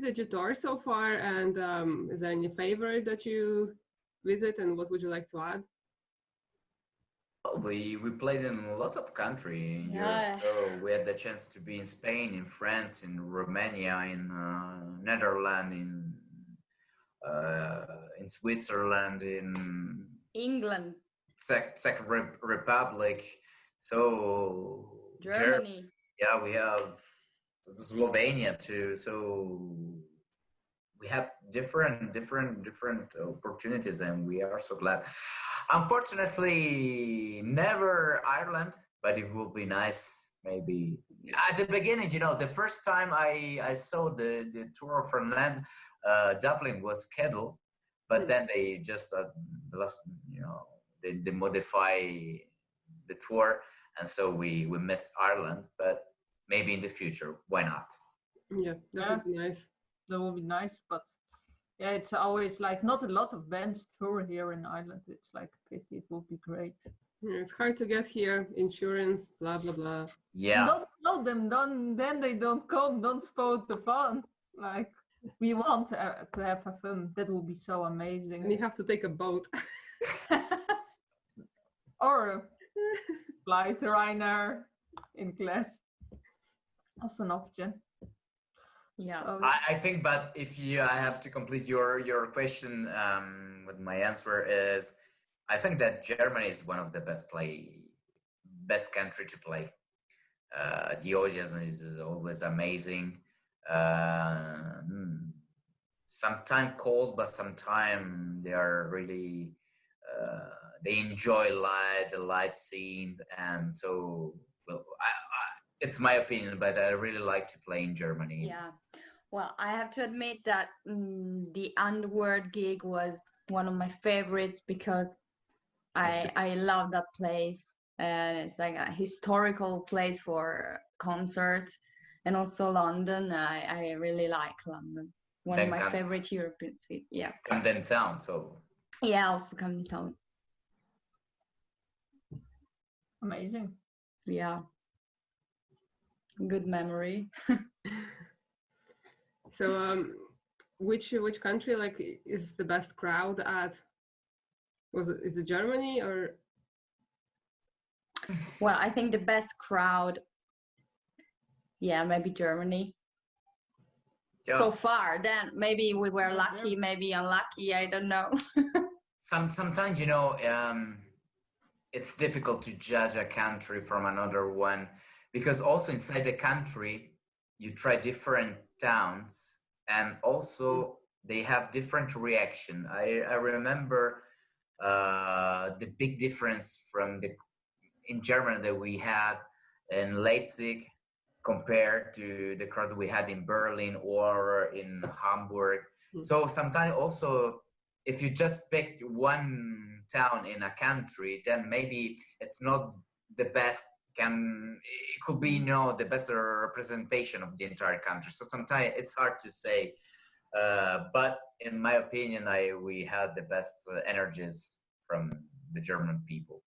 did you tour so far? And is there any favorite that you visit? And what would you like to add? We played in a lot of country in Europe. So we had the chance to be in Spain, in France, in Romania, in Netherlands, in Switzerland, in England, Czech Republic. So Germany. Yeah, we have Slovenia too. So we have different opportunities, and we are so glad. Unfortunately, never Ireland, but it will be nice. Maybe at the beginning, the first time I saw the tour of Orphaned Land, Dublin was scheduled, but then they just they modify the tour, and so we missed Ireland. But maybe in the future, why not? Yeah, that would be nice. That would be nice, but yeah, it's always like not a lot of bands tour here in Ireland. It's like a pity. It would be great. Yeah, it's hard to get here. Insurance, blah blah blah. Yeah. Don't tell them. Then they don't come. Don't spoil the fun. Like we want to have fun. That would be so amazing. And you have to take a boat. Or fly to Ryanair in class. That's an option. Yeah. So, I think, but if I have to complete your question with my answer is, I think that Germany is one of the best country to play. The audience is always amazing. Sometimes cold, but sometimes they are really they enjoy the live scenes, and so it's my opinion, but I really like to play in Germany. Yeah. Well, I have to admit that the Underworld gig was one of my favorites because I love that place. And it's like a historical place for concerts. And also London. I really like London. One of my favorite European cities. Yeah. Camden Town, so. Yeah, also Camden Town. amazing. Yeah. Good memory. So, which country is the best crowd at? Is it Germany or? Well, I think the best crowd, yeah, maybe Germany. Yeah. So far, then maybe we were lucky, maybe unlucky. I don't know. Sometimes, it's difficult to judge a country from another one, because also inside the country, you try different towns, and also they have different reaction. I remember the big difference in Germany that we had in Leipzig compared to the crowd we had in Berlin or in Hamburg. Mm-hmm. So sometimes also, if you just pick one town in a country, then maybe it's not the best. It could be the best representation of the entire country. So sometimes it's hard to say, but in my opinion, we had the best energies from the German people.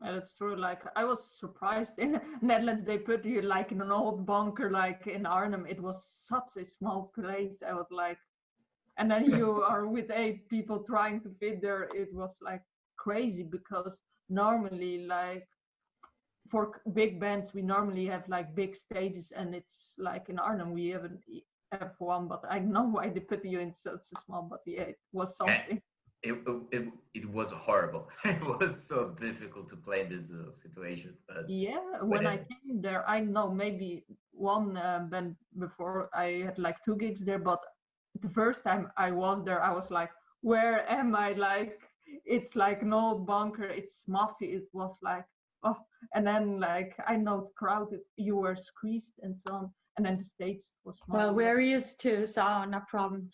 That's true. Like, I was surprised in Netherlands, they put you like in an old bunker, like in Arnhem. It was such a small place. I was like, and then you are with 8 people trying to fit there. It was like crazy, because normally, like, for big bands, we normally have like big stages, and it's like in Arnhem we haven't have one, but I know why they put you in such a small, but yeah, it was something. It was horrible. It was so difficult to play this situation. But when I came there, I know maybe one band before, I had like 2 gigs there, but the first time I was there, I was like, where am I? Like, it's like an old bunker, it's muffy. It was like, oh, and then like I know the crowd, you were squeezed and so on, and then the stage was small. Well, we're used to, so no problem.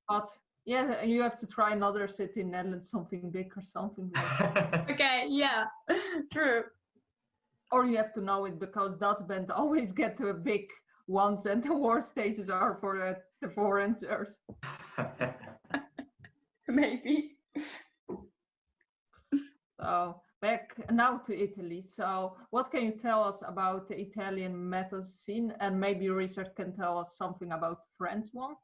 But yeah, you have to try another city in Netherlands, something big or something like that. Okay, yeah, true. Or you have to know it, because Dutch band always get to a big ones, and the worst stages are for the foreigners. Maybe. So, back now to Italy. So what can you tell us about the Italian metal scene? And maybe Richard can tell us something about the French one.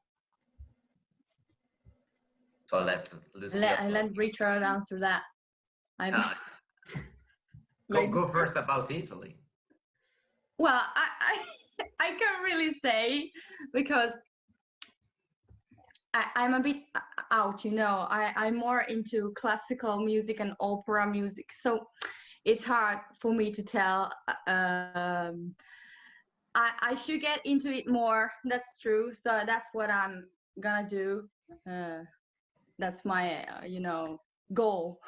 So let's Lucille. I let Richard answer that. Go first about Italy. Well, I can't really say because I'm a bit out, you know. I'm more into classical music and opera music, so it's hard for me to tell. I should get into it more. That's true. So that's what I'm gonna do. That's my, goal.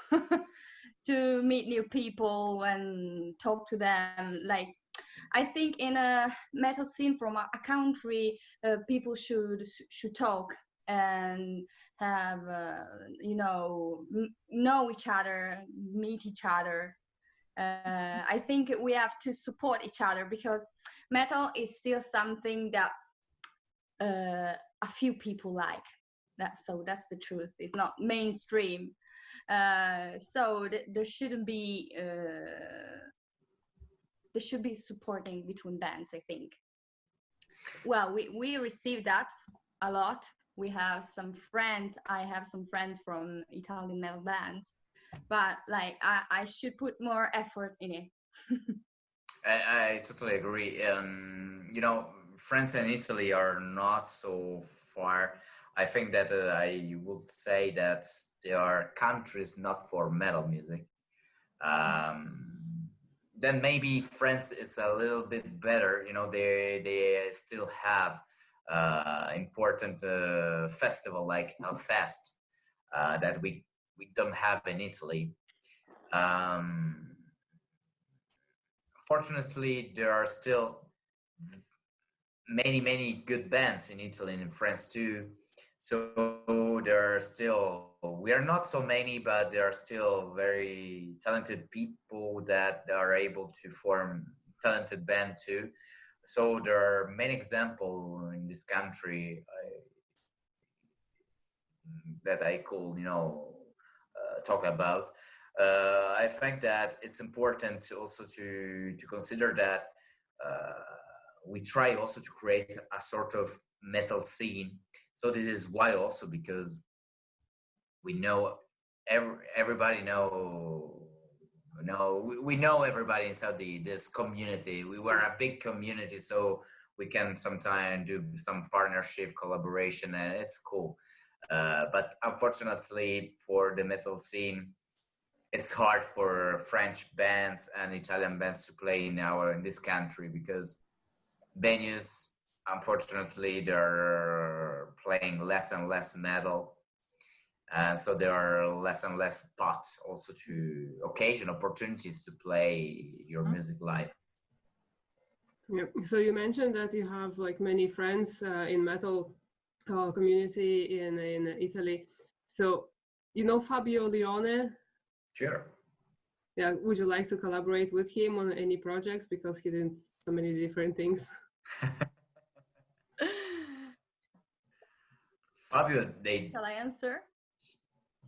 To meet new people and talk to them. Like, I think in a metal scene from a country, people should talk and have, know each other, meet each other. I think we have to support each other because metal is still something that a few people like. So that's the truth. It's not mainstream. So there shouldn't be there should be supporting between bands, I think. Well, we receive that a lot. We have some friends. I have some friends from Italian metal bands, but like I should put more effort in it. I totally agree. France and Italy are not so far. I think that I would say that they are countries not for metal music. Then maybe France is a little bit better. They still have important festival like Hellfest that we don't have in Italy. Fortunately, there are still many good bands in Italy and in France too. So there are still, we are not so many, but there are still very talented people that are able to form talented band too. So there are many examples in this country that I could, talk about. I think that it's important also to consider that we try also to create a sort of metal scene. So this is why also because we know everybody we know everybody inside this community. We were a big community, so we can sometimes do some partnership collaboration, and it's cool. But unfortunately for the metal scene, it's hard for French bands and Italian bands to play in this country because venues, unfortunately, they're playing less and less metal. And so there are less and less spots also to opportunities to play your music live. Yeah. So you mentioned that you have like many friends in metal community in Italy. So Fabio Leone? Sure. Yeah. Would you like to collaborate with him on any projects because he did so many different things? Fabio, Shall I answer?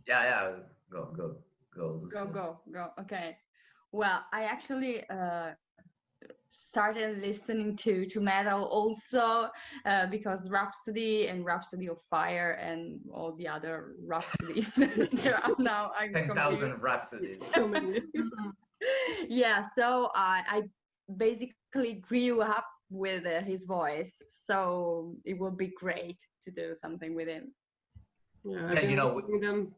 Yeah. Go. Go. Okay. Well, I actually started listening to metal also because Rhapsody and Rhapsody of Fire and all the other Rhapsodies there are now. 10,000 Rhapsodies. So many. Yeah, so I basically grew up with his voice, so it would be great to do something with him. Yeah, I've been listening to them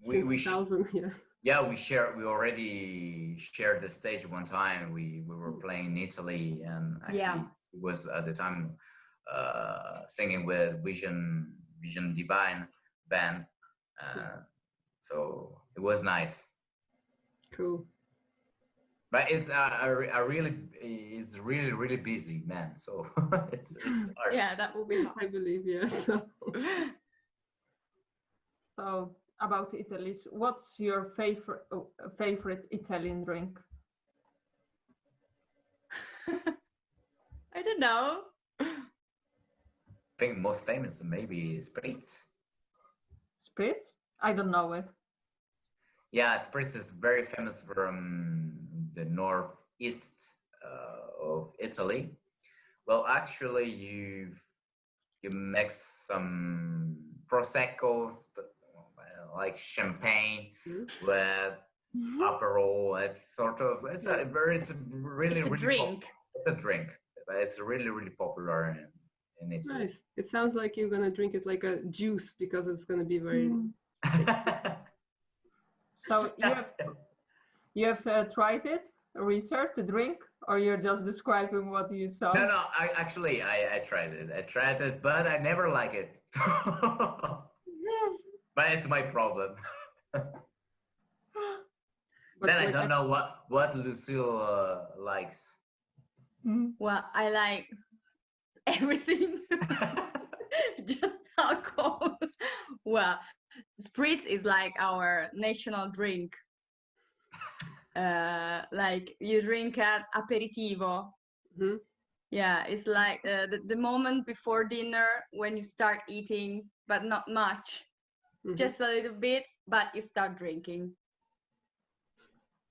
since 2000. Yeah, we already shared the stage one time. We were playing in Italy, and actually it was at the time singing with Vision Divine band. So it was nice. Cool. But it's really busy, man. So it's hard. Yeah, that will be hard. I believe, yes. So about Italy, what's your favorite Italian drink? I don't know. I think most famous maybe spritz. Spritz? I don't know it. Yeah, spritz is very famous from the northeast of Italy. Well, actually, you mix some prosecco, like champagne, with Aperol. It's sort of it's a really It's a really drink. it's a drink, but it's really really popular in Italy. Nice. It sounds like you're gonna drink it like a juice because it's gonna be very. So you have tried it, Richard, the drink, or you're just describing what you saw? No, I tried it. I tried it, but I never like it. But it's my problem. But Then I like, don't know what Lucille likes. Well, I like everything. Just alcohol. Well, spritz is like our national drink. Like you drink at aperitivo. Mhm. Yeah, it's like the moment before dinner when you start eating, but not much, just a little bit, but you start drinking.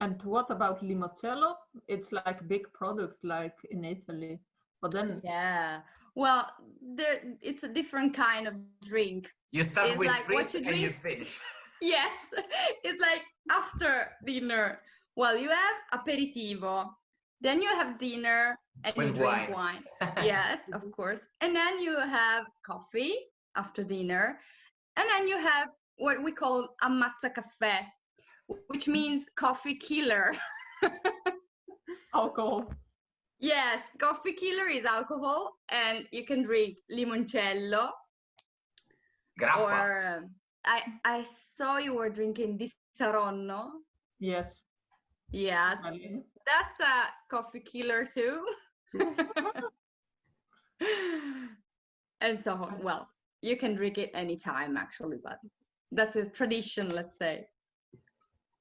And what about limoncello? It's like a big product, like in Italy. But then, Yeah, well, it's a different kind of drink. You start It's with like what spritz you and drink. you finish. Yes, it's like after dinner. Well, you have aperitivo, then you have dinner and With you drink wine. Yes, of course. And then you have coffee after dinner. And then you have what we call ammazza caffè, which means coffee killer. alcohol. Yes, coffee killer is alcohol, and you can drink limoncello. Grappa. Or I saw you were drinking di Saronno. Yes. Yeah, that's a coffee killer too. And so on. Well, you can drink it anytime actually, but that's a tradition, let's say.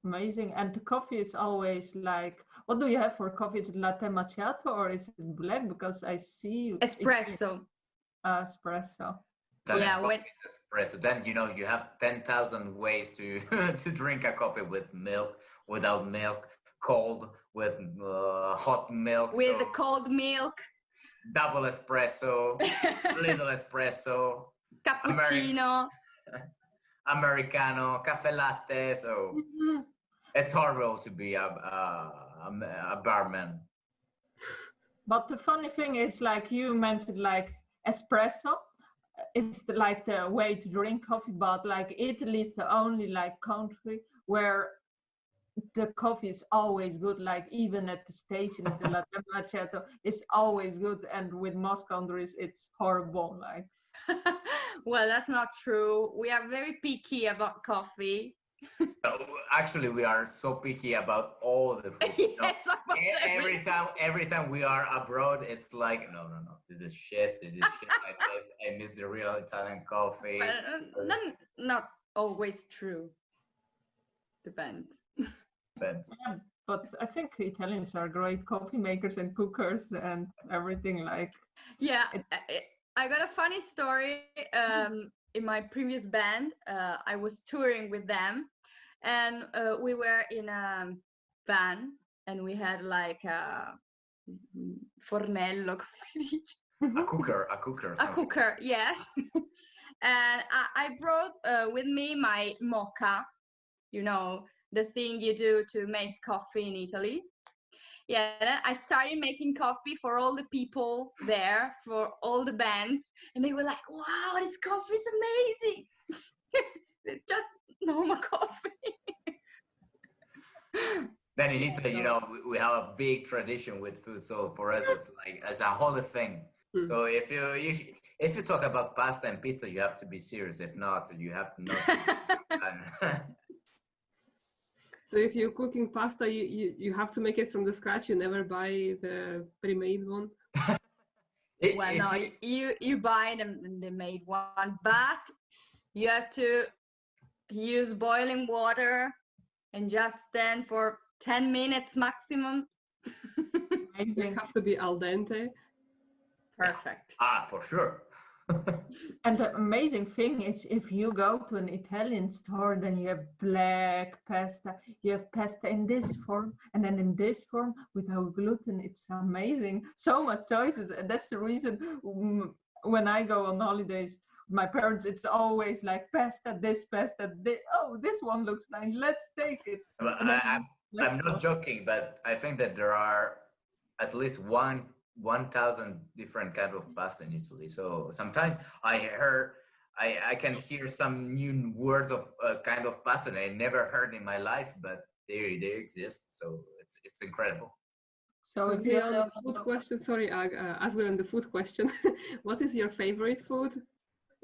Amazing. And the coffee is always like, what do you have for coffee? Is it latte macchiato or is it black? Because I see Espresso. Espresso. Yeah, espresso. Then you have 10,000 ways to to drink a coffee with milk, without milk, cold, with hot milk. With the cold milk. Double espresso, little espresso, cappuccino, Americano, cafe latte. So it's horrible to be a barman. But the funny thing is, like you mentioned, like espresso is like the way to drink coffee, but like Italy is the only like country where the coffee is always good. Like even at the station, the latte macchiato is always good, and with most countries it's horrible. Like, well, that's not true. We are very picky about coffee. Actually, we are so picky about all the food. Yes, every time we are abroad, it's like no, this is shit. I miss the real Italian coffee. But, not always true. Depends. yeah, but I think Italians are great coffee makers and cookers and everything. Like, yeah, I got a funny story. In my previous band, I was touring with them, and we were in a van, and we had like a fornello, come si dice? A cooker. A cooker, yes. And I brought with me my mocha, the thing you do to make coffee in Italy. Yeah, then I started making coffee for all the people there, for all the bands, and they were like, wow, this coffee is amazing. It's just normal coffee. Then in Italy, we have a big tradition with food, so for us it's like it's a holy thing. So if you talk about pasta and pizza, you have to be serious. If not, you have to know. So if you're cooking pasta, you have to make it from the scratch. You never buy the pre-made one. Well, no, you buy the made one, but you have to use boiling water and just stand for 10 minutes maximum. It have to be al dente. Perfect. For sure. And the amazing thing is, if you go to an Italian store, then you have black pasta, you have pasta in this form, and then in this form without gluten. It's amazing. So much choices. And that's the reason when I go on holidays, my parents, it's always like pasta, this, oh, this one looks nice, let's take it. Well, I'm not joking, but I think that there are at least 1,000 different kind of pasta in Italy. So sometimes I can hear some new words of kind of pasta that I never heard in my life, but they exist. So it's incredible. So if we you on the food question, sorry, as we're on the food question, what is your favorite food?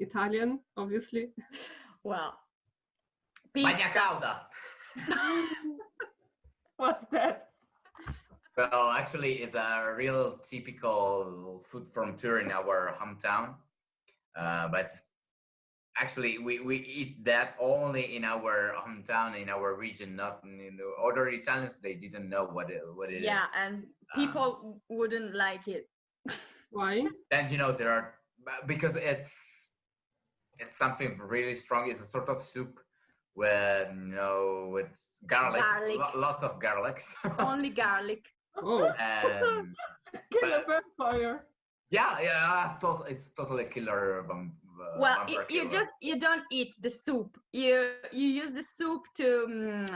Italian, obviously. Well, Bagna cauda. What's that? Well, actually, it's a real typical food from Turin, our hometown. But actually, we eat that only in our hometown, in our region, not in other Italians. They didn't know what it is. Yeah, and people wouldn't like it. Why? And there are, because it's something really strong. It's a sort of soup with with garlic. Lots of garlic. Only garlic. Oh. Kill a vampire. Yeah, it's totally killer. Well, you don't eat the soup. You use the soup to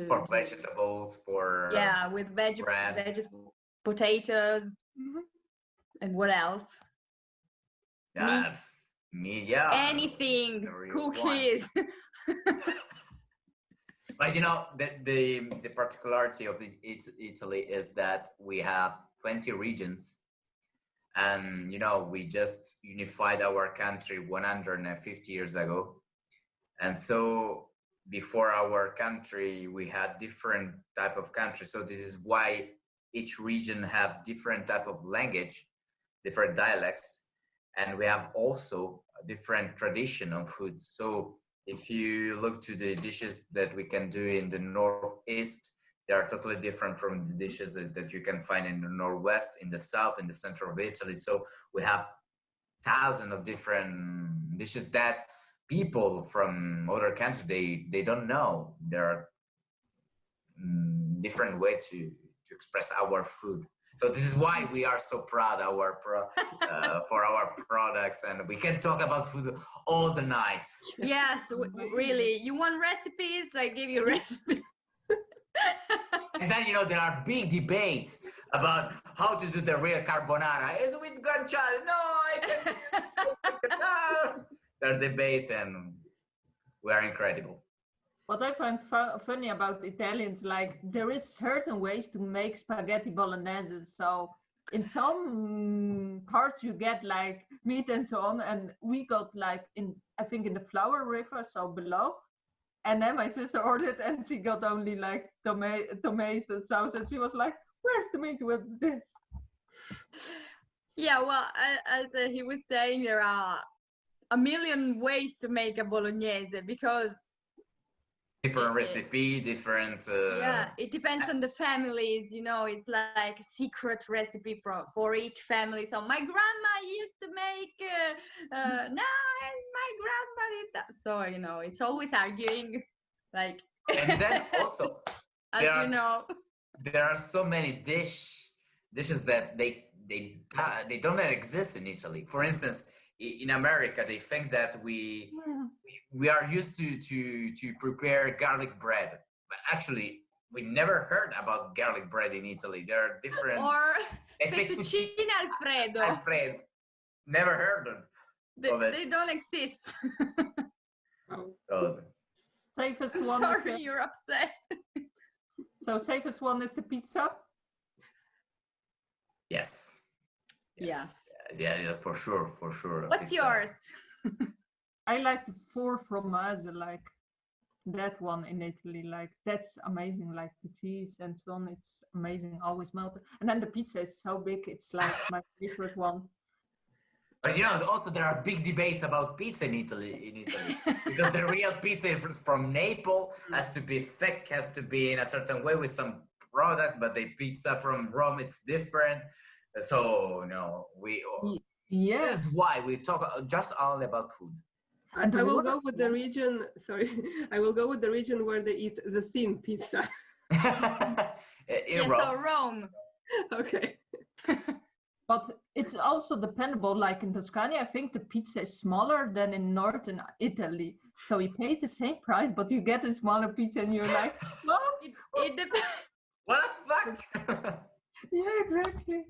for vegetables, for with vegetables, potatoes, and what else? Meat, yeah. Anything, cookies. But the particularity of Italy is that we have 20 regions, and we just unified our country 150 years ago. And so before our country, we had different type of countries. So this is why each region have different type of language, different dialects, and we have also a different tradition of food. So if you look to the dishes that we can do in the northeast, they are totally different from the dishes that you can find in the northwest, in the south, in the center of Italy. So we have thousands of different dishes that people from other countries, they don't know. There are different ways to express our food. So this is why we are so proud for our products, and we can talk about food all the night. Yes, really. You want recipes? I give you recipes. And then there are big debates about how to do the real carbonara. Is it with guanciale? No, I can. No. There are debates, and we are incredible. What I find funny about Italians, like there is certain ways to make spaghetti bolognese. So in some parts you get like meat and so on, and we got like I think in the Flower River, so below. And then my sister ordered, and she got only like tomato sauce, and she was like, "Where's the meat? What's this?" Yeah, well, as he was saying, there are a million ways to make a bolognese because. Different recipe, different. Yeah, it depends on the families. It's like a secret recipe for each family. So my grandma used to make. No, my grandma did that. So it's always arguing, like. And then also, there are so many dishes that they don't exist in Italy. For instance, in America, they think that we are used to prepare garlic bread, but actually we never heard about garlic bread in Italy. There are different. Or fettuccine Alfredo. Alfredo, never heard of it. They don't exist. Safest one. Sorry, you're upset. So safest one is the pizza. Yes. Yeah, for sure. What's yours? I like the four fromage, like that one in Italy. Like that's amazing. Like the cheese and so on, it's amazing. Always melted. And then the pizza is so big. It's like my favorite one. But also there are big debates about pizza in Italy, because the real pizza from Naples has to be thick, has to be in a certain way with some product, but the pizza from Rome, it's different. So Yeah. This is why we talk just only about food. I will go with the region. Sorry, I will go with the region where they eat the thin pizza. In So Rome. Rome. Okay. But it's also dependable, like in Tuscany, I think the pizza is smaller than in northern Italy. So you pay the same price, but you get a smaller pizza and you're like, what? It depends. What the fuck? Yeah, exactly.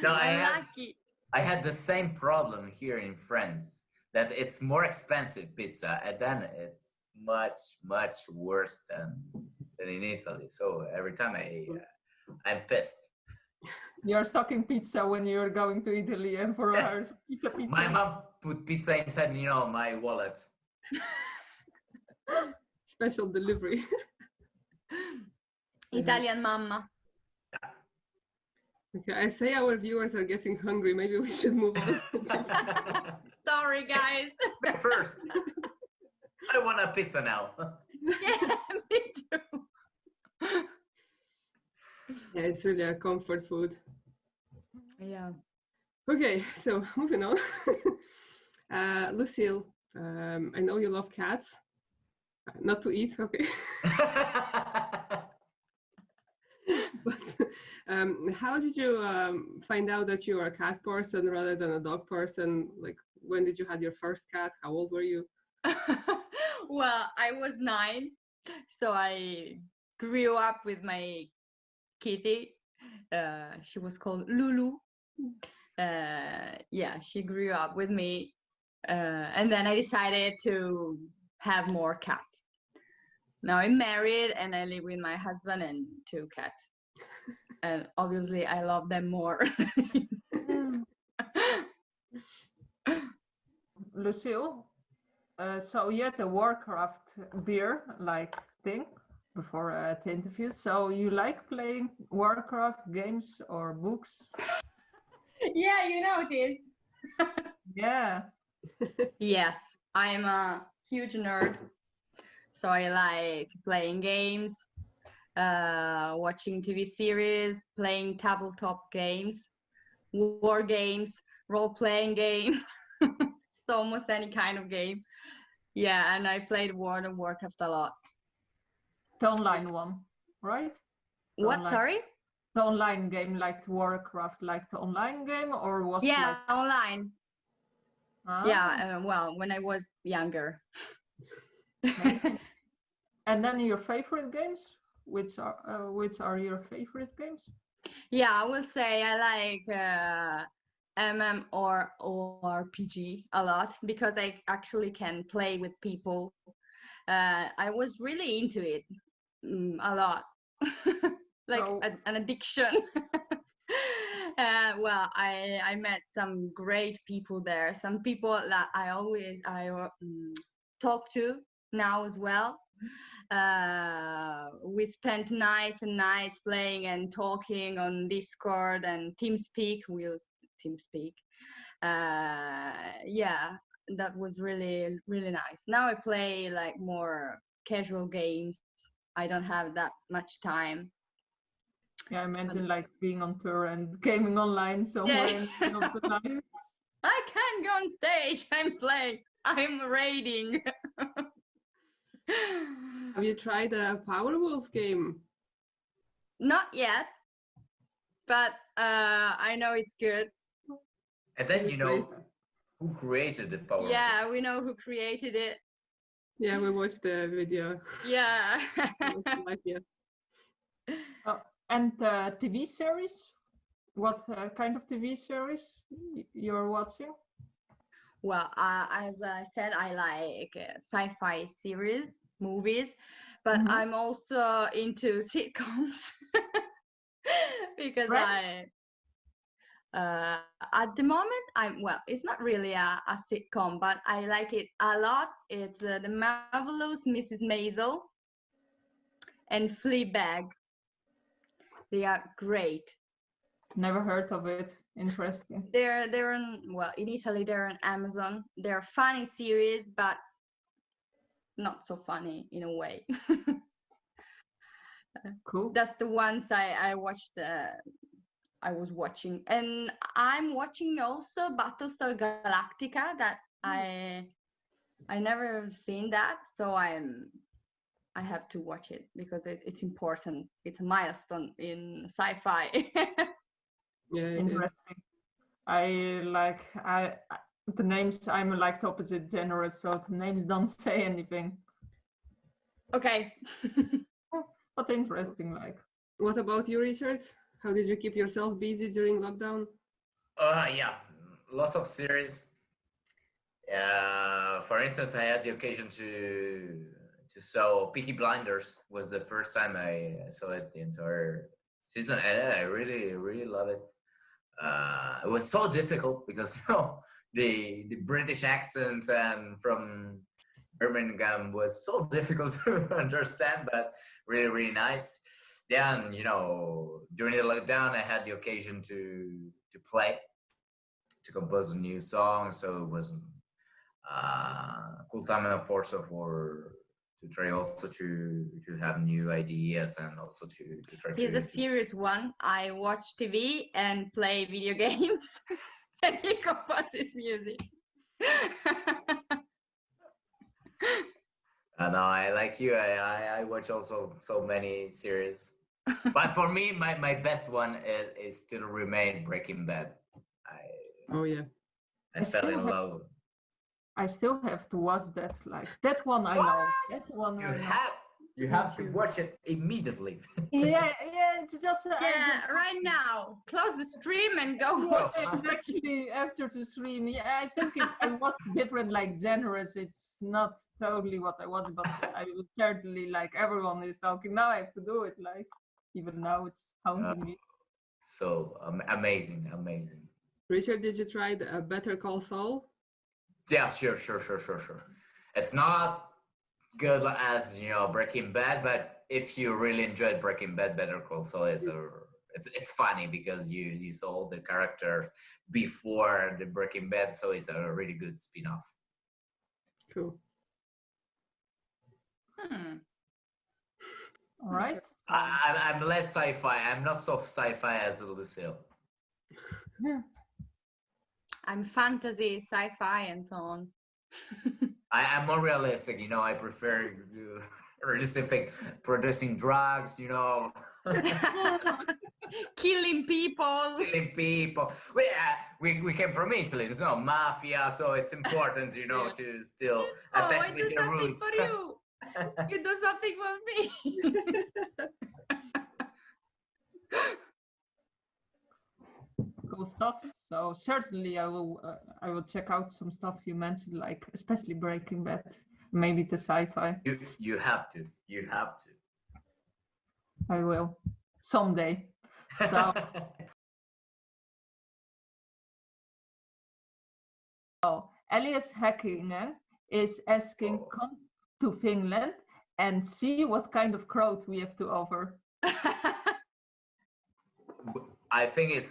No, Unlucky. I had the same problem here in France, that it's more expensive pizza, and then it's much worse than in Italy. So every time I'm pissed. You're stocking pizza when you're going to Italy and for her pizza. My mom put pizza inside, my wallet. Special delivery. Italian mamma. Okay, I say our viewers are getting hungry. Maybe we should move on. Sorry, guys. First, I want a pizza now. Yeah, me too. Yeah, it's really a comfort food. Yeah. Okay, so moving on. Lucille, I know you love cats. Not to eat, okay. But how did you find out that you are a cat person rather than a dog person? Like, when did you have your first cat? How old were you? Well, I was 9, so I grew up with my kitty. She was called Lulu. Yeah, she grew up with me, and then I decided to have more cats. Now I'm married and I live with my husband and 2 cats, and obviously I love them more. Lucille, so you had the Warcraft beer like thing before the interview. So you like playing Warcraft games or books? Yeah, you noticed. Yeah. Yes, I'm a huge nerd. So I like playing games, watching TV series, playing tabletop games, war games, role-playing games. So almost any kind of game. Yeah, and I played World of Warcraft a lot. The online one, right? The What? online, Sorry? the online game like the Warcraft, like the online game, or was it Yeah, like... online. Ah, Yeah, well, when I was younger. and then your favorite games? Which are your favorite games? Yeah, I will say I like MMORPG a lot because I actually can play with people. I was really into it a lot, like So- an addiction. Well, I met some great people there. Some people that I talk to now as well. We spent nights and nights playing and talking on Discord and TeamSpeak. We use TeamSpeak. Yeah, that was really, really nice. Now I play like more casual games. I don't have that much time. Yeah, I imagine like being on tour and gaming online somewhere in the middle of the night. I can't go on stage. I'm playing. I'm raiding. Have you tried a Powerwolf game? Not yet, but I know it's good. And then you know who created the power. Yeah, we know who created it. Yeah, we watched the video. Yeah. And TV series? What kind of TV series you're watching? Well, as I said, I like sci-fi series, movies, but I'm also into sitcoms because at the moment, it's not really a sitcom, but I like it a lot. It's The Marvelous Mrs. Maisel and Fleabag. They are great. Never heard of it. Interesting. They're in Italy they're on Amazon. They're funny series, but not so funny in a way. Cool. That's the ones I watched I was watching, and I'm watching also Battlestar Galactica that I never seen that, so I have to watch it because it's important. It's a milestone in sci-fi. Yeah, it is. Interesting. The names. I'm like the opposite genre, so the names don't say anything. Okay. But interesting, like. What about you, Richard? How did you keep yourself busy during lockdown? Yeah, lots of series. For instance, I had the occasion to saw Peaky Blinders. Was the first time I saw it the entire season, and I really really love it. It was so difficult because the British accent and from Birmingham was so difficult to understand, but really really nice. Then during the lockdown, I had the occasion to play, to compose a new song, so it was cool time and force for to try also to have new ideas and also to try He's to a serious one. I watch TV and play video games, and he composes music. no, I like you. I watch also so many series, but for me, my best one is still remain Breaking Bad. Oh yeah. I fell in love. I still have to watch that. Like that one, I know. That one, You have to watch it immediately. Yeah. It's just Right now. Close the stream and go watch it. exactly after the stream. Yeah, I think I watch different like genres. It's not totally what I watch, but I will certainly like everyone is talking. Now I have to do it. Like even now it's haunting me. So amazing. Richard, did you try the Better Call Saul? Yeah, sure. It's not good as Breaking Bad, but if you really enjoyed Breaking Bad, Better Call Saul it's funny because you saw the character before the Breaking Bad, so it's a really good spin-off. Cool. All right. I'm less sci-fi. I'm not so sci-fi as Lucille. I'm fantasy, sci-fi, and so on. I'm more realistic. I prefer realistic things, producing drugs. Killing people. We came from Italy. There's no mafia, so it's important, to still attach I with do the something roots. for you. You do something for me. Cool stuff. So certainly I will check out some stuff you mentioned, like especially Breaking Bad, maybe the sci-fi. You have to. I will someday. So Elias Häkkinen is asking, come to Finland and see what kind of crowd we have to offer. I think it's